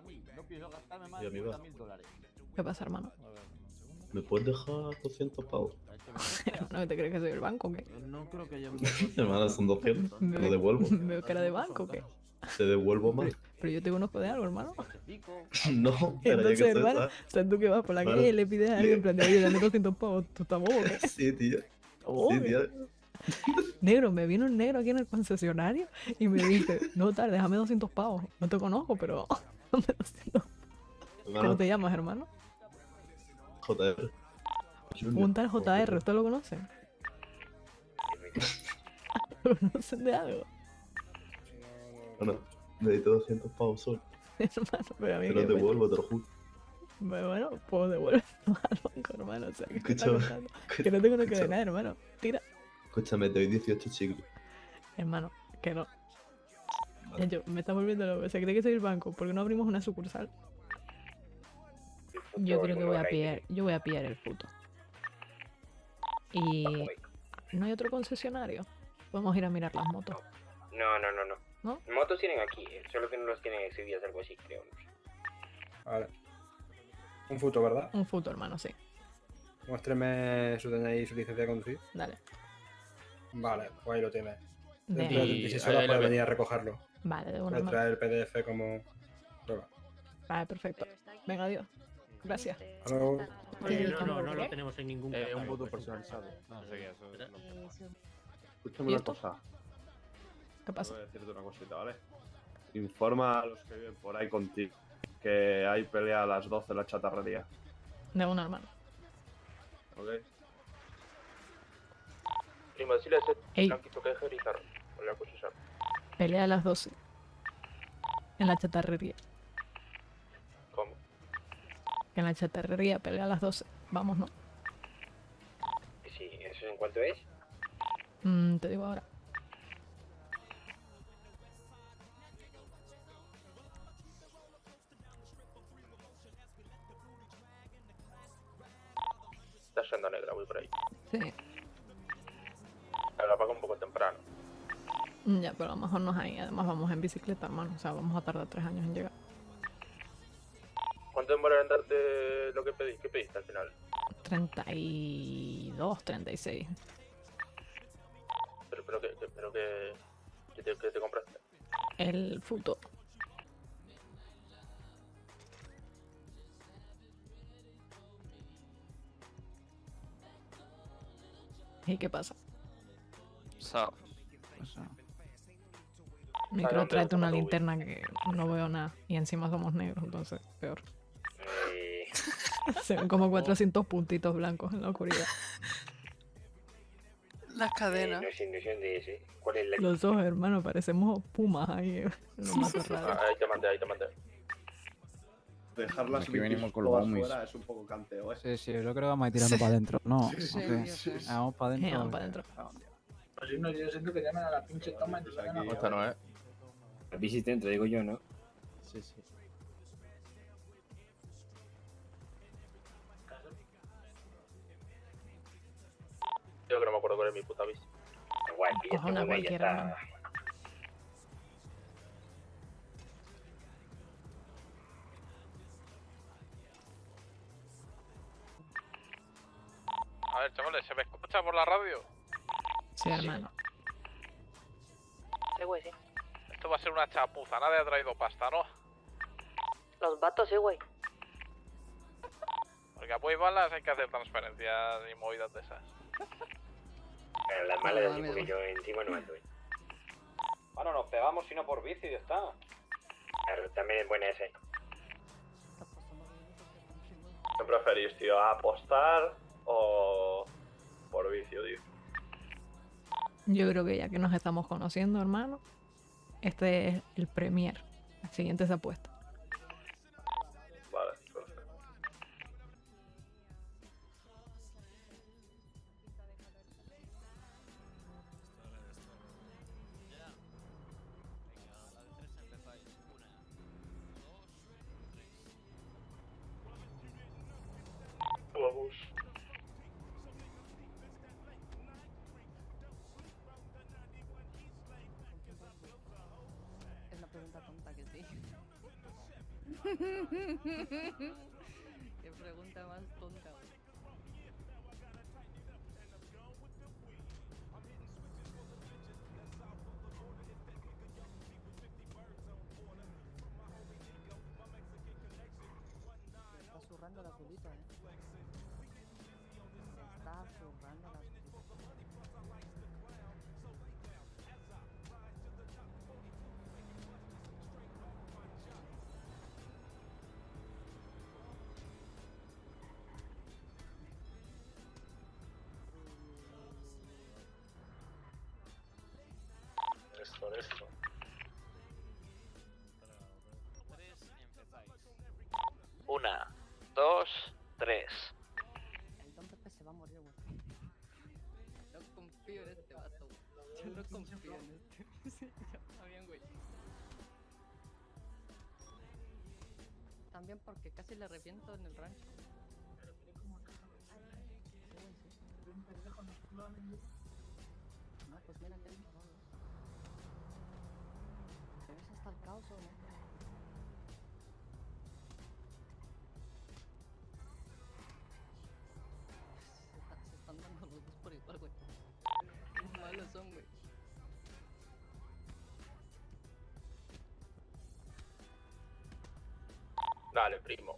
50.000. No pienso gastarme más Y de amigo, $50.000. ¿Qué pasa, hermano? ¿me puedes dejar 200 pavos? ¿No te crees que soy el banco o qué? No creo que haya Hermano, son 200. Te lo ¿Me devuelvo. veo cara de banco o qué? Te devuelvo más. Pero yo te conozco de algo, hermano. No, pero ya Entonces, que hermano, estás. o sea, tú que vas por la Hermano, calle y le pides a alguien en plan de, oye, dame 200 pavos, ¿tú estás bobo o qué? Sí, tío. Oh, Sí, tío. negro, me vino un negro aquí en el concesionario y me dice, no, tal, déjame 200 pavos. No te conozco, pero dame 200. ¿Cómo Hermano, te llamas, hermano? JR. Un tal JR, ¿usted lo conoce? ¿Lo conocen de algo? Bueno, necesito 200 pavos solo. Hermano, pero a mí Te que los devuelvo, te lo juro. Bueno, puedo devolverlo al banco, hermano. O sea, ¿qué me estás Escúchame, contando? Que no tengo no que ver escúchame. nada, hermano. Tira. Escúchame, te doy 18 chicles. Hermano, que no. Vale. Yo, me está volviendo loco. ¿Se cree que soy el banco? ¿Por qué no abrimos una sucursal? Yo creo que voy a pillar el puto. Y no hay otro concesionario. Podemos ir a mirar las motos. No. ¿No? Motos tienen aquí, solo que no los tienen exhibidas, algo así, creo. Vale. Un futo, ¿verdad? Un futo, hermano, sí. Muéstreme su DNI y su licencia de conducir. Dale. Vale, pues ahí lo tiene. De- Dentro de 36 horas puede venir a recogerlo. Vale, de una Puede mano. traer el PDF como prueba. Vale, perfecto. Venga, adiós. Gracias. Hasta luego. No lo tenemos en ningún caso. Un voto personalizado. No sé qué eso. Escúchame ¿Y una esto? cosa. ¿Qué pasa? Voy a decirte una cosita, ¿vale? Informa a los que viven por ahí contigo que hay pelea a las 12 en la chatarrería. De una, hermano. ¿Ok? Prima, si le hace Ey. tranquilo que deje gritar. Con la cuchilla. Pelea a las 12. En la chatarrería. ¿Cómo? Que en la chatarrería pelea a las 12. Vamos, ¿no? Sí, ¿eso en cuánto es? Te digo ahora. Está yendo negra, voy por ahí. Sí. La apago un poco temprano. Ya, pero a lo mejor no es ahí. Además vamos en bicicleta, hermano. O sea, vamos a tardar 3 años en llegar. ¿Cuánto demora en darte lo que pedí? ¿Qué pediste al final? 32, 36. ¿Qué te compraste? El futo. ¿Y qué pasa? Micro, ¿dónde? tráete una ¿Dónde voy? linterna que no veo nada. Y encima somos negros, entonces peor. Se ven como 400 puntitos blancos en la oscuridad. Las cadenas. No sé de ese. ¿Cuál es la...? Los dos, hermano, parecemos pumas ahí en los matorrales. Ahí te mandé. Dejar las Aquí venimos con todas los homies. fuera es un poco canteo, ¿eh? Sí, yo creo que vamos a ir tirando para adentro, ¿no? Sí, Ok. sí. Vamos para adentro. Vamos para adentro. Pues si no, yo siento que llaman a la pinche toma y te sacan a Esta no es. El visitante, digo yo, ¿no? Sí, sí. Yo que no me acuerdo cuál es mi puta bici. Guay, Coja una cualquiera, hermano. A ver, chavales, ¿se me escucha por la radio? Sí, hermano. Sí, güey, sí. Esto va a ser una chapuza, nadie ha traído pasta, ¿no? Los vatos, sí, güey. Porque a Puy Balas hay que hacer transferencias y movidas de esas. Pero las malas así porque yo encima no ando. Bueno, nos pegamos sino por bici y ya está. Claro, también es buena ese. ¿Qué preferís, tío? ¿Apostar o por vicio, tío? Yo creo que ya que nos estamos conociendo, hermano, este es el premier. El siguiente se apuesta. Vale, perfecto. Vamos. Es la pregunta tonta que sí. Qué pregunta más tonta, güey. Se está zurrando la azulita, Se está zurrando la azulita. Esto. 1, 2, 3. El Don Pepe se va a morir, güey. No confío en este vato, güey. Yo no confío en este. Sí, ya está bien, güey. También porque casi le reviento en el rancho. Sí, güey, sí. No, pues mira que no. ¿Te ves hasta el caos o no? Se están dando los dos por igual, güey. Qué malos son, güey. Dale, primo.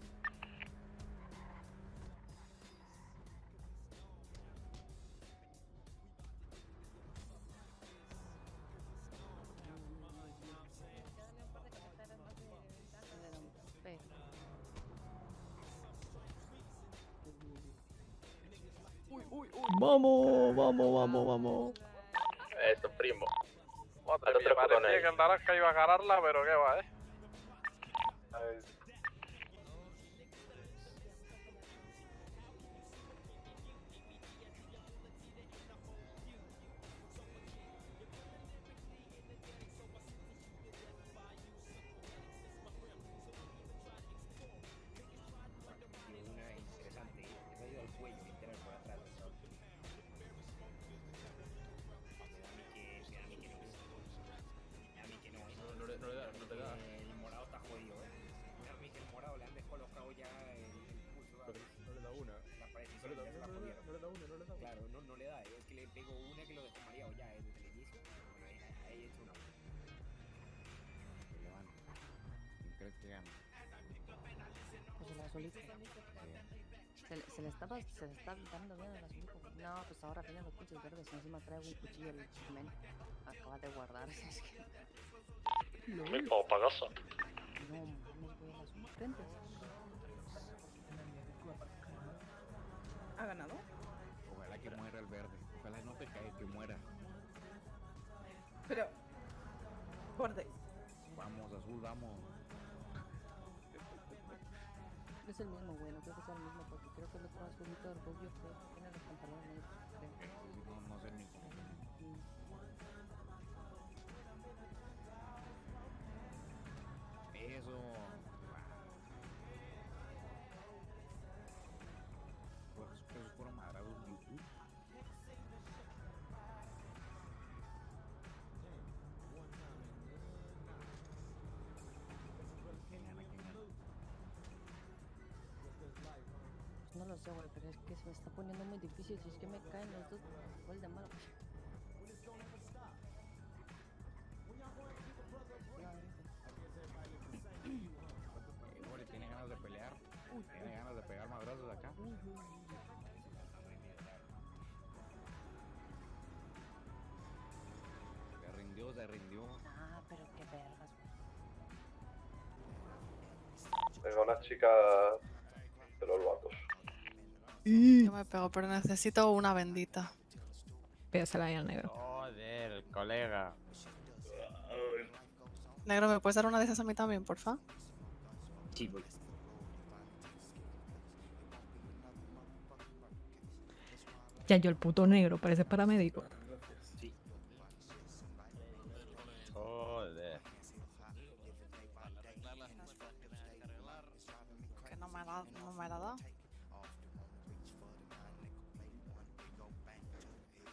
Vamos, vamos, vamos, vamos. Eso, primo. Madre Al mía, otro parecía coronel. que el naranja iba a ganarla, pero qué va, Una interesante, he caído al cuello, literal, por atrás. A mí que no. A mí que no. No le da. El morado está jodido, A mí que el morado le han descolocado ya el pulso. No le da una. La pared No le da una. Claro, no le da. Es que le pego una que lo dejó mareado ya desde el inicio. Bueno, ahí he hecho una. Se levanta. ¿Quién crees que gana? Pues el azulito. Se le está dando bien al azulito. No, pues ahora tiene los pinches verdes. Encima trae un cuchillo el men. Acaba de guardar. Es que... Me pongo pagazo. No, mames, güey, el azul. Vente. ¿Ha ganado? Ojalá que muera el verde. Ojalá no te caiga, que muera. Pero... Borde. Vamos, azul, vamos. Es el mismo, güey. No creo que sea el mismo porque creo que el otro azulito rubio creo que tiene los pantalones negros. Creo. No sé ni cómo. Eso. Esos fueron madrados en YouTube. ¿Quién gana? No lo sé, güey, pero es que se me está poniendo muy difícil. Si es que me caen los dos, igual de malo. ¿Tiene ganas de pelear? ¿Tiene ganas de pegar madrazos acá? Se rindió. Ah, pero qué vergas, güey. Venga, una chica de los vatos. Yo me pego, pero necesito una bendita. Pídesela ahí al negro. Joder, colega. Negro, ¿me puedes dar una de esas a mí también, porfa? Sí, voy. Ya yo el puto negro, parece paramédico. Sí. Joder. Que no me la da.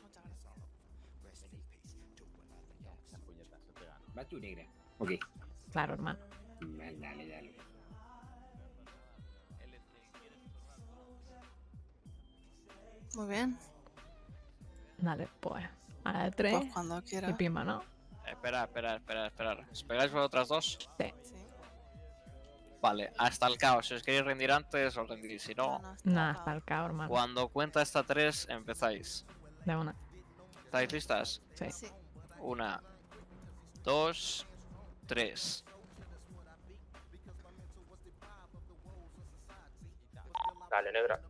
Muchas gracias. ¿Vas tú, negra? Ok. Claro, hermano. Dale. Muy bien. Dale, pues. A la de 3 Pues cuando quiera. y pimba, ¿no? Espera. ¿Os pegáis vosotras dos? Sí. Sí. Vale, hasta el caos. Si os queréis rendir antes, os rendís. Si no, Nada, hasta el cabrón, hermano. cuando cuenta hasta 3, empezáis. De una. ¿Estáis listas? Sí. Sí. 1, 2, 3. Dale, negra.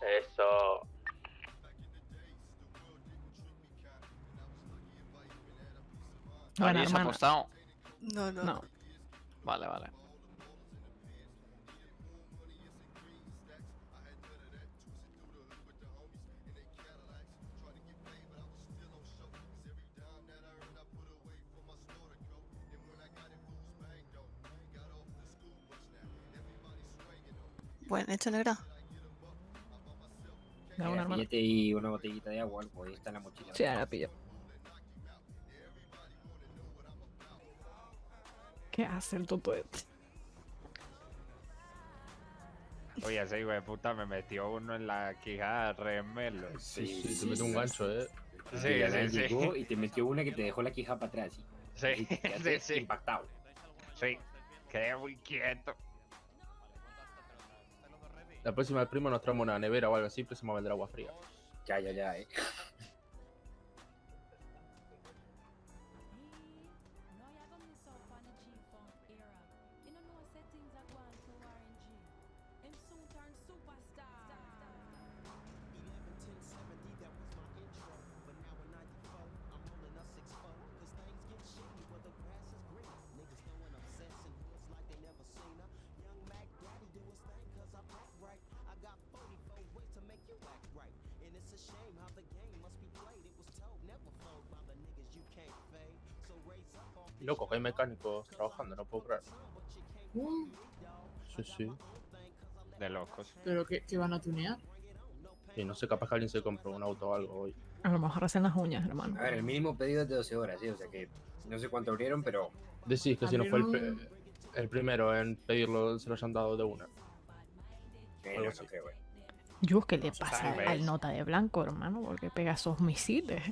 Eso. Bueno, ¿Habéis hermano. apostado? No, no. No. Vale. Buen hecho, negra. De una, hermano. Billete y una botellita de agua, algo, ahí está en la mochila. Sí, ahora pillo. ¿Qué hace el toto este? Oye, ese hijo de puta me metió uno en la quijada remelo. Sí, te mete un gancho, Sí. Y te metió una que te dejó la quija para atrás. Sí, Y te quedaste impactado. Sí, quedé muy quieto. La próxima vez primo nos traemos una nevera o algo así, pues se va a vender agua fría. Ya, Loco, que hay mecánicos trabajando, no puedo creer. Sí. De locos. ¿Pero qué van a tunear? Y no sé, capaz que alguien se compró un auto o algo hoy. A lo mejor hacen las uñas, hermano. A ver, el mínimo pedido es de 12 horas, ¿sí? O sea que no sé cuánto abrieron, pero... Decís que si no fue el primero en pedirlo, se lo hayan dado de una. Algo así. creo, Yo, ¿qué le pasa tal vez. al nota de blanco, hermano? Porque pega esos misiles.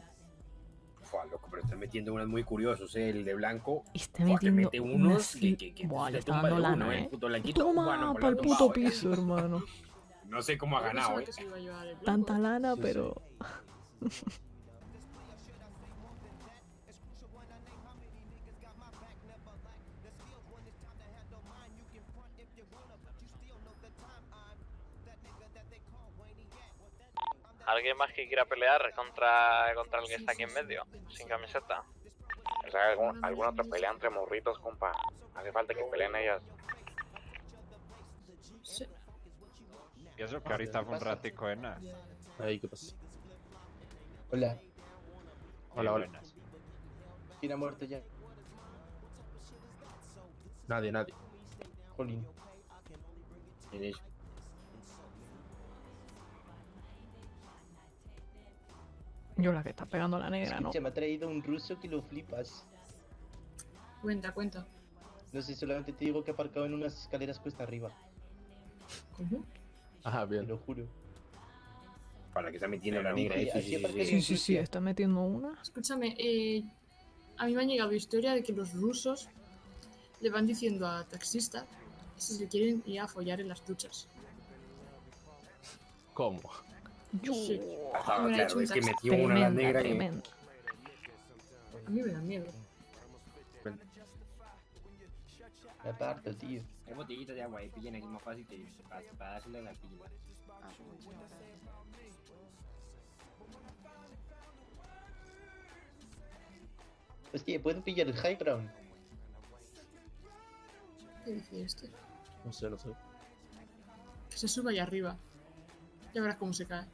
Fua, loco, pero están metiendo unos muy curiosos, ¿eh? El de blanco. Y está Fua, que metiendo mete unos unas... que Buah, le te está tumba dando de lana, uno, ¿eh? El puto blanquito. Toma, bueno, para el tumbado, puto piso, hermano. No sé cómo ha Yo ganado, pensaba ¿eh? que se iba a llevar el blanco, Tanta ¿eh? lana, Sí, pero... ¿Alguien más que quiera pelear contra el que está aquí en medio? Sin camiseta. O sea, alguna otra pelea entre morritos, compa. Hace falta que peleen ellas. Sí. Y eso que ahorita fue un ratico de nada. Ahí, ¿qué pasa? Hola, Hola. Buenas. ¿quién ha muerto ya? Nadie. Jolín. Yo la que está pegando la negra, ¿no? Escucha, me ha traído un ruso que lo flipas. Cuenta. No sé, solamente te digo que ha aparcado en unas escaleras cuesta arriba. ¿Cómo? Ajá, Te bien. lo juro. Para que está metiendo la Sí, negra. sí, así aparca Sí, sí, sí, está metiendo una. Escúchame, a mí me ha llegado historia de que los rusos le van diciendo a taxistas si se quieren ir a follar en las duchas. ¿Cómo? Sí. Ah, Me la ha claro, hecho un es que taxi. metió una a la Tremenda, negra que... tremenda. A mí me da miedo. Me aparto, tío. Hay botellitas de agua ahí, pillen aquí más fácil que para dársela a la pilla. Ah, muchas gracias. Hostia, ¿puedo pillar el high ground? ¿Qué dice este? No sé, no sé. Que se suba ahí arriba. Ya verás cómo se cae.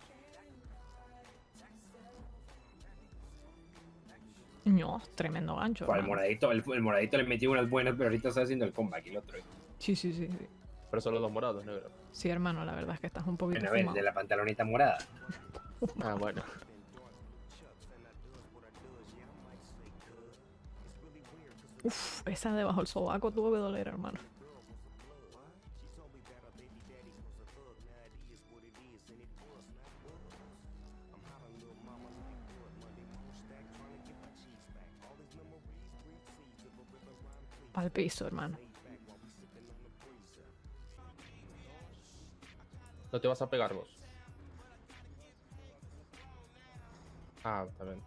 No, tremendo gancho. Pues el hermano. moradito, el moradito le metió unas buenas, pero ahorita está haciendo el comeback el otro. Sí, sí, sí, sí. Pero son los dos morados, negro. Sí, hermano, la verdad es que estás un poquito Bueno, a ver, fumado. de la pantaloneta morada. Ah, bueno. Uf, esa debajo del sobaco tuvo que doler, hermano. Pa'l piso, hermano. ¿No te vas a pegar vos? Ah, también.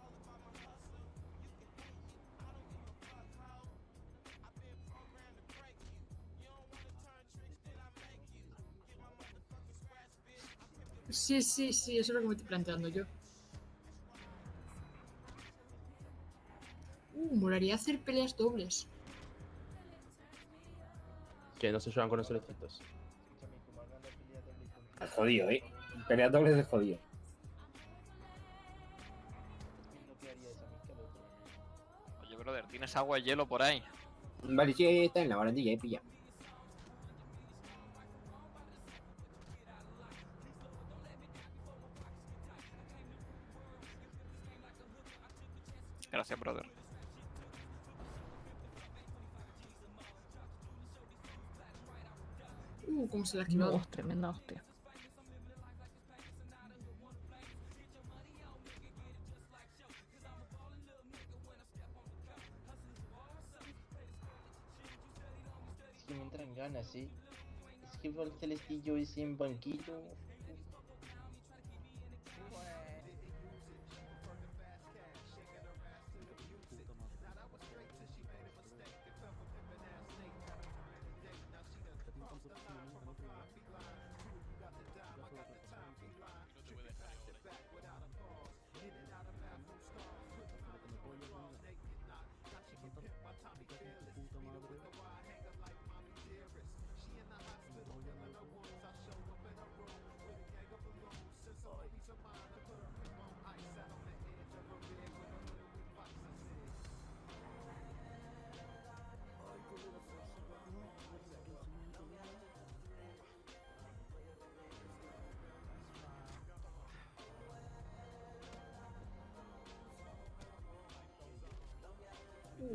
Sí, sí, sí, eso es lo que me estoy planteando yo. Molaría hacer peleas dobles. Que no se llevan con los celestitos. Es jodido, Pelea dobles es jodido. Oye, brother, ¿tienes agua y hielo por ahí? Vale, sí, ahí está en la barandilla, pilla. Gracias, brother. ¿Cómo se la ha esquivado? No, tremenda hostia. Es que me entran ganas, ¿sí? Es que el celestillo ese en banquillo.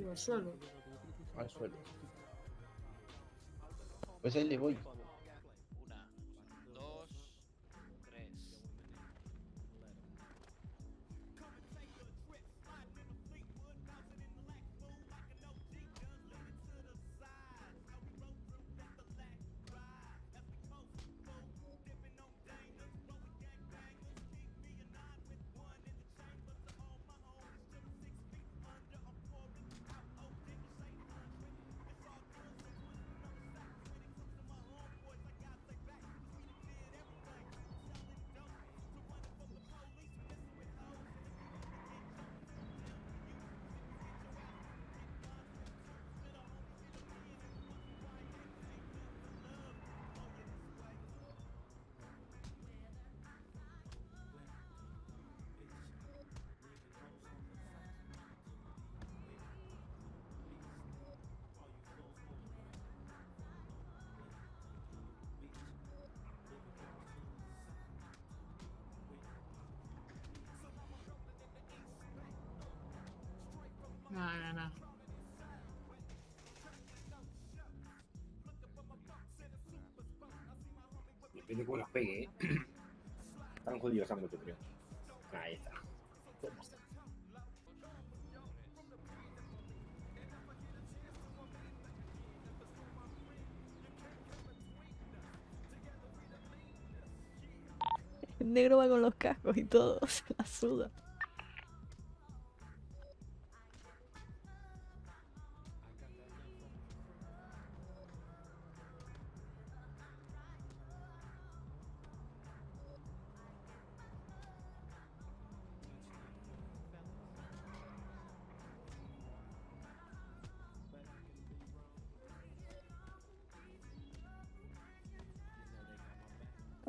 Al suelo. Al suelo. Pues ahí le voy. 1, 2, 3. Nada, nada. Depende cómo las pegue, Están jodidos ambos, yo creo. Ahí está. ¿Cómo está? El negro va con los cascos y todo, se la suda.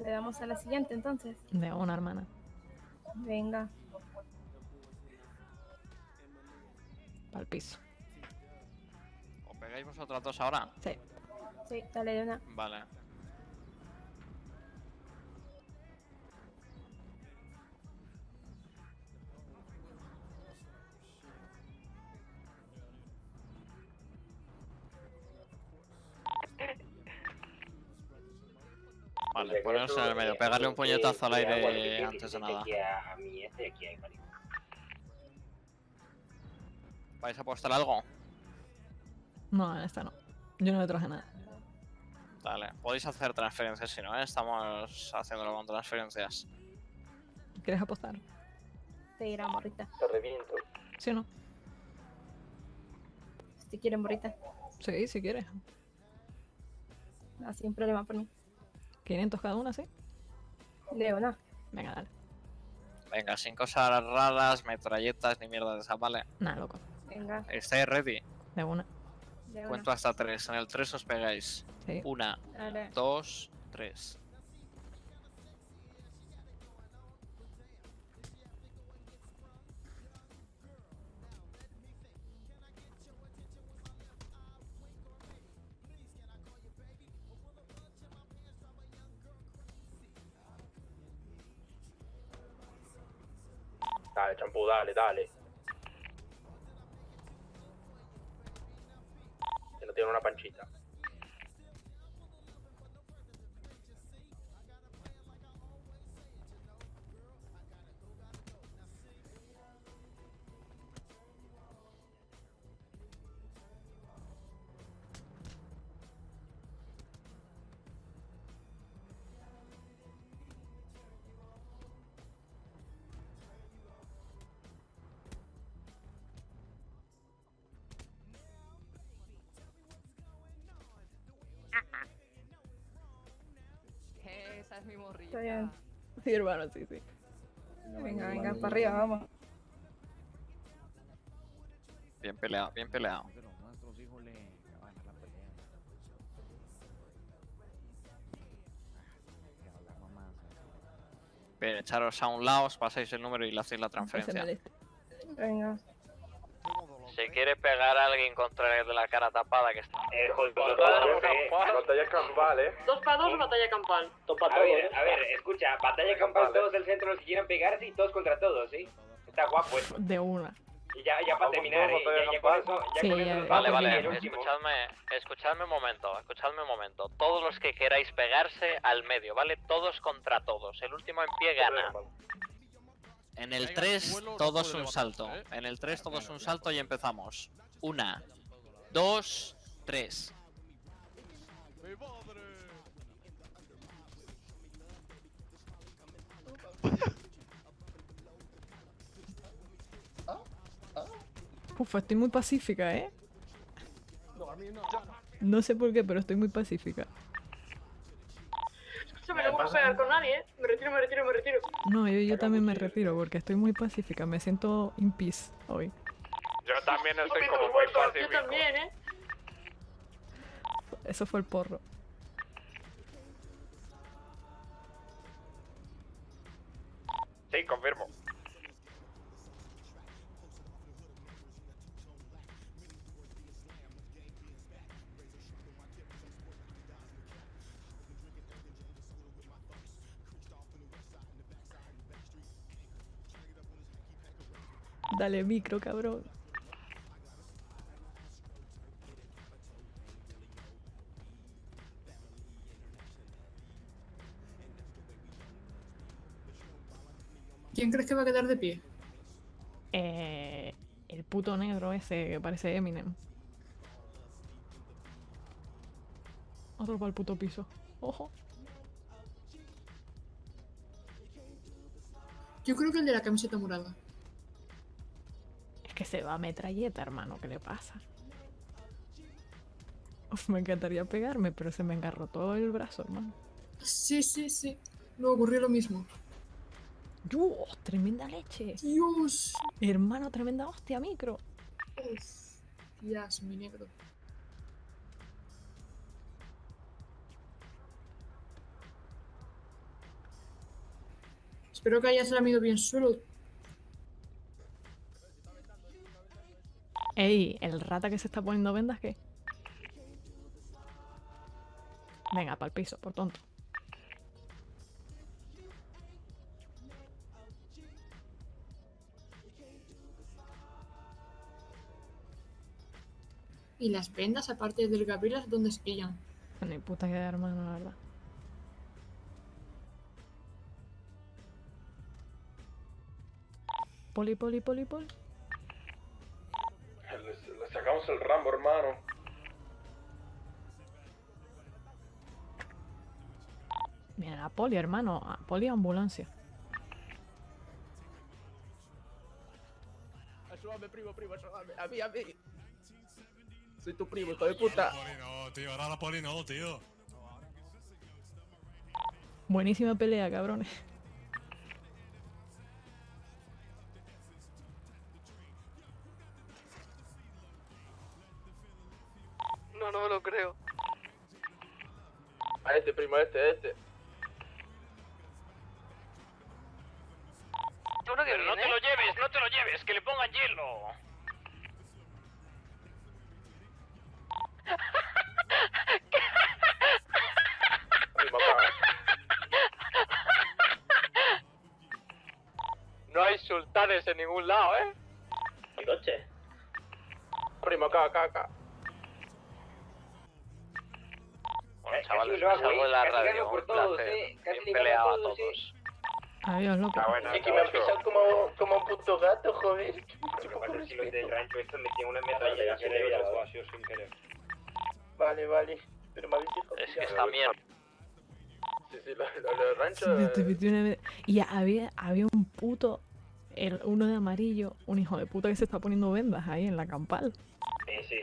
Le damos a la siguiente entonces. De una, hermana. Venga. Para el piso. ¿O pegáis vosotras dos ahora? Sí. Sí, dale de una. Vale. Vale, poneros en el medio, pegarle un puñetazo al aire antes de nada. A mí aquí hay varios. ¿Vais a apostar algo? No, en esta no. Yo no le traje nada. Vale, podéis hacer transferencias si no, ¿eh? Estamos haciéndolo con transferencias. ¿Quieres apostar? Te irá, morrita. Te reviento. ¿Sí o no? Si quieren, morrita. Sí, si quieres. No, sin problema por mí. 500 cada una, ¿sí? De una. Venga, dale. Venga, sin cosas raras, metralletas ni mierda de esa, ¿vale? Nada, loco. Venga. ¿Estáis ready? De una. De una. Cuento hasta 3. En el 3 os pegáis. Sí. 1, Dale. 2, 3. Dale, champú, dale, dale. Que no tiene una panchita. Esa es mi morrilla. Está bien. Sí, hermano, sí, sí. Venga, venga, para arriba, vamos. Bien peleado, bien peleado. Nuestros hijos le van a la pelea. Bien, echaros a un lado, os pasáis el número y le hacéis la transferencia. Venga. Si quiere pegar a alguien contra el de la cara tapada que está. Batalla campal, ¿eh? 2 para 2 batalla campal. A ver, escucha, batalla campal, todos del centro los que quieran pegarse y todos contra todos, ¿sí? Está guapo eso. De una. Y ya para terminar, ya con eso, Sí, con eso nos Vale, vamos vale, el último. escuchadme un momento. Todos los que queráis pegarse al medio, ¿vale? Todos contra todos. El último en pie gana. En el 3, todos un salto. En el 3, todos un salto y empezamos. 1, 2, 3. Uf, estoy muy pacífica, ¿eh? No sé por qué, pero estoy muy pacífica. Escúchame, no puedo pegar con nadie, ¿eh? Me retiro. No, yo también me retiro porque estoy muy pacífica. Me siento in peace hoy. Yo también estoy como muy Yo pacífico. también, ¿eh? Eso fue el porro. Sí, confirmo. Dale micro, cabrón. ¿Quién crees que va a quedar de pie? El puto negro ese que parece Eminem. Otro para el puto piso. Ojo. Yo creo que el de la camiseta morada. Es que se va a metralleta, hermano. ¿Qué le pasa? Uf, me encantaría pegarme, pero se me engarrotó el brazo, hermano. Sí. Me ocurrió lo mismo. ¡Dios! ¡Tremenda leche! ¡Dios! Hermano, tremenda hostia, micro. Dios, mi negro. Espero que hayas lamido bien suelo. Ey, ¿el rata que se está poniendo vendas qué? Venga, pa'l piso, por tonto. Y las vendas, aparte del Gabriela, ¿dónde se pillan? Ni puta idea, hermano, la verdad. Poli. Le sacamos el Rambo, hermano. Mira, a poli, hermano. A poli ambulancia. Ayúdame, primo, ayúdame. A mí. Soy tu primo, hijo de puta. No, tío, ahora la poli no, tío. Buenísima pelea, cabrones. No me lo creo. A este, primo, a este. Pero no te lo lleves, que le pongan hielo. No hay sultanes en ningún lado, ¿eh? ¿El coche? Primo, acá. Bueno, chavales, me salgo de la radio. Un placer. Bien peleado a todos. Adiós, loco. Es que me han pisado como un puto gato, joder. Si los del rancho estos metían una metralla y se le veía la sin querer. Vale. Pero me habéis dejado. Es que está bien. Sí, lo del rancho. Te metí una vez. Y había un puto, uno de amarillo, un hijo de puta que se está poniendo vendas ahí en la campal. Sí,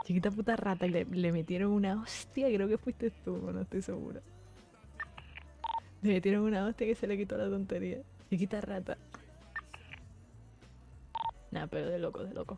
Chiquita puta rata, y le metieron una hostia, creo que fuiste tú, no estoy segura. Le metieron una hostia que se le quitó la tontería. Chiquita rata. Nah, pero de loco.